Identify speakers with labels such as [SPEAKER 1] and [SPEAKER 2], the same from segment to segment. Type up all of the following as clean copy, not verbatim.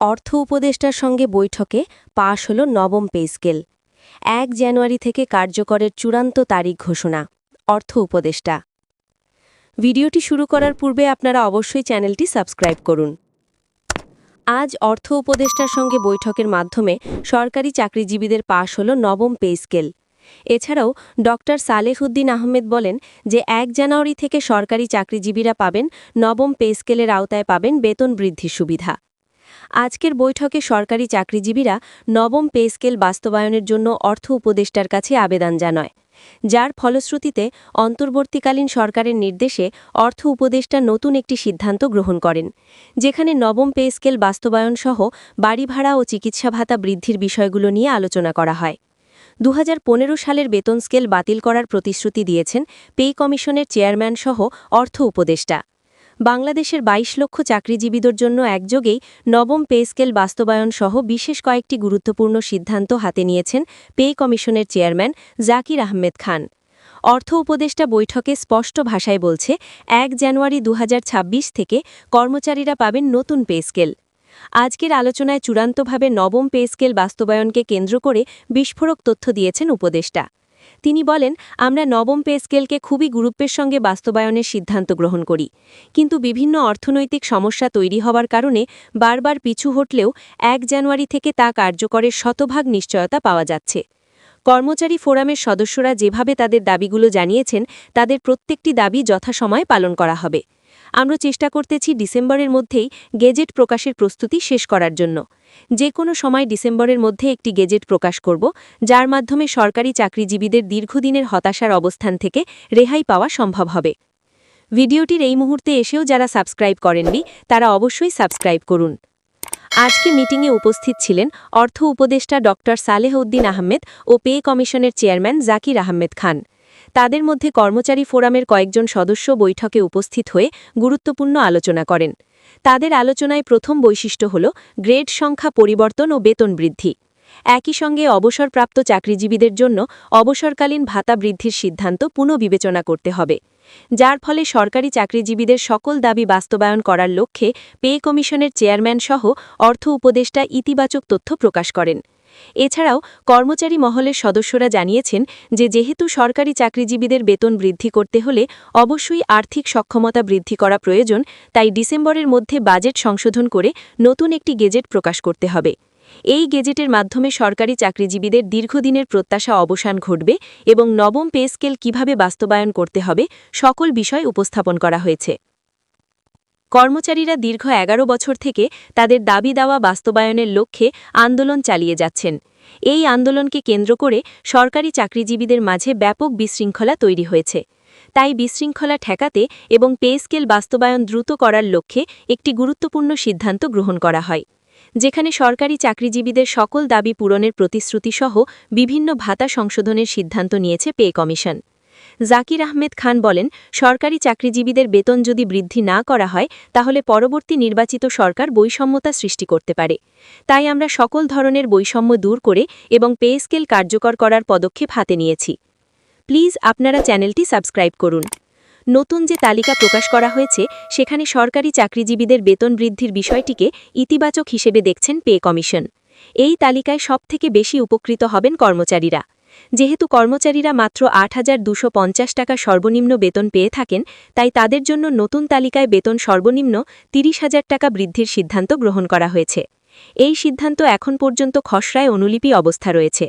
[SPEAKER 1] অর্থ উপদেষ্টার সঙ্গে বৈঠকে পাশ হল নবম পে স্কেল। ১ জানুয়ারি থেকে কার্যকরের চূড়ান্ত তারিখ ঘোষণা। অর্থ উপদেষ্টা। ভিডিওটি শুরু করার পূর্বে আপনারা অবশ্যই চ্যানেলটি সাবস্ক্রাইব করুন। আজ অর্থ উপদেষ্টার সঙ্গে বৈঠকের মাধ্যমে সরকারি চাকরিজীবীদের পাশ হল নবম পে স্কেল। এছাড়াও ড. সালেহউদ্দিন আহমেদ বলেন যে ১ জানুয়ারি থেকে সরকারি চাকরিজীবীরা পাবেন নবম পে স্কেলের আওতায় পাবেন বেতন বৃদ্ধির সুবিধা। আজকের বৈঠকে সরকারি চাকরিজীবীরা নবম পে স্কেল বাস্তবায়নের জন্য অর্থ উপদেষ্টার কাছে আবেদন জানায়, যার ফলশ্রুতিতে অন্তর্বর্তীকালীন সরকারের নির্দেশে অর্থ উপদেষ্টা নতুন একটি সিদ্ধান্ত গ্রহণ করেন, যেখানে নবম পে স্কেল বাস্তবায়ন সহ বাড়ি ভাড়া ও চিকিৎসা ভাতা বৃদ্ধির বিষয়গুলো নিয়ে আলোচনা করা হয়। ২০১৫ সালের বেতন স্কেল বাতিল করার প্রতিশ্রুতি দিয়েছেন পে কমিশনের চেয়ারম্যান সহ অর্থ উপদেষ্টা। বাংলাদেশের ২২ লক্ষ চাকরিজীবীদের জন্য একযোগেই নবম পে স্কেল বাস্তবায়ন সহ বিশেষ কয়েকটি গুরুত্বপূর্ণ সিদ্ধান্ত হাতে নিয়েছেন পে কমিশনের চেয়ারম্যান জাকির আহমেদ খান। অর্থ উপদেষ্টা বৈঠকে স্পষ্ট ভাষায় বলছে, ১ জানুয়ারি ২০২৬ থেকে কর্মচারীরা পাবেন নতুন পে স্কেল। আজকের আলোচনায় চূড়ান্তভাবে নবম পে স্কেল বাস্তবায়নকে কেন্দ্র করে বিস্ফোরক তথ্য দিয়েছেন উপদেষ্টা। তিনি বলেন, আমরা নবম পে স্কেলকে খুবই গুরুত্বের সঙ্গে বাস্তবায়নের সিদ্ধান্ত গ্রহণ করি, কিন্তু বিভিন্ন অর্থনৈতিক সমস্যা তৈরি হওয়ার কারণে বারবার পিছু হটলেও ১ জানুয়ারি থেকে তা কার্যকরের শতভাগ নিশ্চয়তা পাওয়া যাচ্ছে। কর্মচারী ফোরামের সদস্যরা যেভাবে তাদের দাবিগুলো জানিয়েছেন, তাদের প্রত্যেকটি দাবি যথাসময়ে পালন করা হবে। আমরা চেষ্টা করতেছি ডিসেম্বরের মধ্যেই গেজেট প্রকাশের প্রস্তুতি শেষ করার জন্য। যে কোনো সময় ডিসেম্বরের মধ্যে একটি গেজেট প্রকাশ করব, যার মাধ্যমে সরকারি চাকরিজীবীদের দীর্ঘদিনের হতাশার অবস্থান থেকে রেহাই পাওয়া সম্ভব হবে। ভিডিওটির এই মুহূর্তে এসেও যারা সাবস্ক্রাইব করেননি, তারা অবশ্যই সাবস্ক্রাইব করুন। আজকে মিটিংয়ে উপস্থিত ছিলেন অর্থ উপদেষ্টা ড. সালেহউদ্দিন আহমেদ ও পে কমিশনের চেয়ারম্যান জাকির আহমেদ খান। তাদের মধ্যে কর্মচারী ফোরামের কয়েকজন সদস্য বৈঠকে উপস্থিত হয়ে গুরুত্বপূর্ণ আলোচনা করেন। তাদের আলোচনায় প্রথম বৈশিষ্ট্য হল গ্রেড সংখ্যা পরিবর্তন ও বেতন বৃদ্ধি। একই সঙ্গে অবসরপ্রাপ্ত চাকরিজীবীদের জন্য অবসরকালীন ভাতা বৃদ্ধির সিদ্ধান্ত পুনঃবিবেচনা করতে হবে, যার ফলে সরকারি চাকরিজীবীদের সকল দাবি বাস্তবায়ন করার লক্ষ্যে পে কমিশনের চেয়ারম্যান সহ অর্থ উপদেষ্টা ইতিবাচক তথ্য প্রকাশ করেন। এছাড়াও কর্মচারী মহলের সদস্যরা জানিয়েছেন যে যেহেতু সরকারি চাকরিজীবীদের বেতন বৃদ্ধি করতে হলে অবশ্যই আর্থিক সক্ষমতা বৃদ্ধি করা প্রয়োজন, তাই ডিসেম্বরের মধ্যে বাজেট সংশোধন করে নতুন একটি গেজেট প্রকাশ করতে হবে। এই গেজেটের মাধ্যমে সরকারি চাকরিজীবীদের দীর্ঘদিনের প্রত্যাশা অবসান ঘটবে এবং নবম পে স্কেল কীভাবে বাস্তবায়ন করতে হবে সকল বিষয় উপস্থাপন করা হয়েছে। কর্মচারীরা দীর্ঘ ১১ বছর থেকে তাদের দাবি দাওয়া বাস্তবায়নের লক্ষ্যে আন্দোলন চালিয়ে যাচ্ছেন। এই আন্দোলনকে কেন্দ্র করে সরকারি চাকরিজীবীদের মাঝে ব্যাপক বিশৃঙ্খলা তৈরি হয়েছে। তাই বিশৃঙ্খলা ঠেকাতে এবং পে স্কেল বাস্তবায়ন দ্রুত করার লক্ষ্যে একটি গুরুত্বপূর্ণ সিদ্ধান্ত গ্রহণ করা হয়, যেখানে সরকারি চাকরিজীবীদের সকল দাবি পূরণের প্রতিশ্রুতিসহ বিভিন্ন ভাতা সংশোধনের সিদ্ধান্ত নিয়েছে পে কমিশন। জাকির আহমেদ খান বলেন, সরকারি চাকরিজীবীদের বেতন যদি বৃদ্ধি না করা হয়, তাহলে পরবর্তী নির্বাচিত সরকার বৈষম্যতা সৃষ্টি করতে পারে। তাই আমরা সকল ধরনের বৈষম্য দূর করে এবং পে স্কেল কার্যকর করার পদক্ষেপ হাতে নিয়েছি। প্লিজ আপনারা চ্যানেলটি সাবস্ক্রাইব করুন। নতুন যে তালিকা প্রকাশ করা হয়েছে, সেখানে সরকারি চাকরিজীবীদের বেতন বৃদ্ধির বিষয়টিকে ইতিবাচক হিসেবে দেখছেন পে কমিশন। এই তালিকায় সবথেকে বেশি উপকৃত হবেন কর্মচারীরা। যেহেতু কর্মচারীরা মাত্র ৮,২৫০ টাকা সর্বনিম্ন বেতন পেয়ে থাকেন, তাই তাদের জন্য নতুন তালিকায় বেতন সর্বনিম্ন ৩০,০০০ টাকা বৃদ্ধির সিদ্ধান্ত গ্রহণ করা হয়েছে। এই সিদ্ধান্ত এখন পর্যন্ত খসড়ায় অনুলিপি অবস্থা রয়েছে।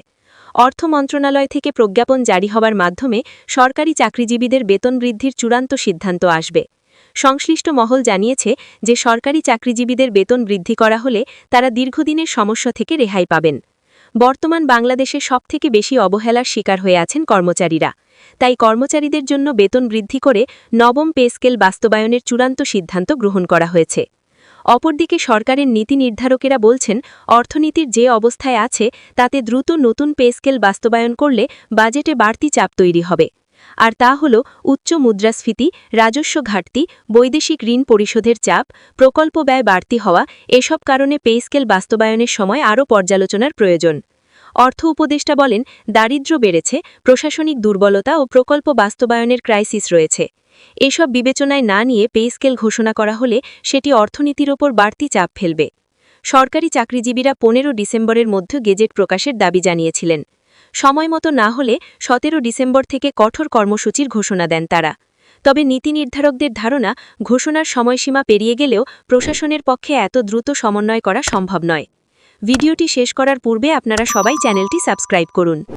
[SPEAKER 1] অর্থ মন্ত্রণালয় থেকে প্রজ্ঞাপন জারি হওয়ার মাধ্যমে সরকারি চাকরিজীবীদের বেতন বৃদ্ধির চূড়ান্ত সিদ্ধান্ত আসবে। সংশ্লিষ্ট মহল জানিয়েছে যে সরকারি চাকরিজীবীদের বেতন বৃদ্ধি করা হলে তারা দীর্ঘদিনের সমস্যা থেকে রেহাই পাবেন। বর্তমান বাংলাদেশে সবথেকে বেশি অবহেলার শিকার হয়ে আছেন কর্মচারীরা। তাই কর্মচারীদের জন্য বেতন বৃদ্ধি করে নবম পে স্কেল বাস্তবায়নের চূড়ান্ত সিদ্ধান্ত গ্রহণ করা হয়েছে। অপরদিকে সরকারের নীতি নির্ধারকেরা বলছেন, অর্থনীতির যে অবস্থায় আছে তাতে দ্রুত নতুন পে স্কেল বাস্তবায়ন করলে বাজেটে বাড়তি চাপ তৈরি হবে। আর তা হল উচ্চ মুদ্রাস্ফীতি, রাজস্ব ঘাটতি, বৈদেশিক ঋণ পরিশোধের চাপ, প্রকল্প ব্যয় বাড়তি হওয়া, এসব কারণে পে স্কেল বাস্তবায়নের সময় আরও পর্যালোচনার প্রয়োজন। অর্থ উপদেষ্টা বলেন, দারিদ্র্য বেড়েছে, প্রশাসনিক দুর্বলতা ও প্রকল্প বাস্তবায়নের ক্রাইসিস রয়েছে। এসব বিবেচনায় না নিয়ে পে স্কেল ঘোষণা করা হলে সেটি অর্থনীতির ওপর বাড়তি চাপ ফেলবে। সরকারি চাকরিজীবীরা 15 ডিসেম্বরের মধ্যে গেজেট প্রকাশের দাবি জানিয়েছিলেন। সময়মতো না হলে 17 ডিসেম্বর থেকে কঠোর কর্মসূচির ঘোষণা দেন তারা। তবে নীতি নির্ধারকদের ধারণা, ঘোষণার সময়সীমা পেরিয়ে গেলেও প্রশাসনের পক্ষে এত দ্রুত সমন্বয় করা সম্ভব নয়। ভিডিওটি শেষ করার পূর্বে আপনারা সবাই চ্যানেলটি সাবস্ক্রাইব করুন।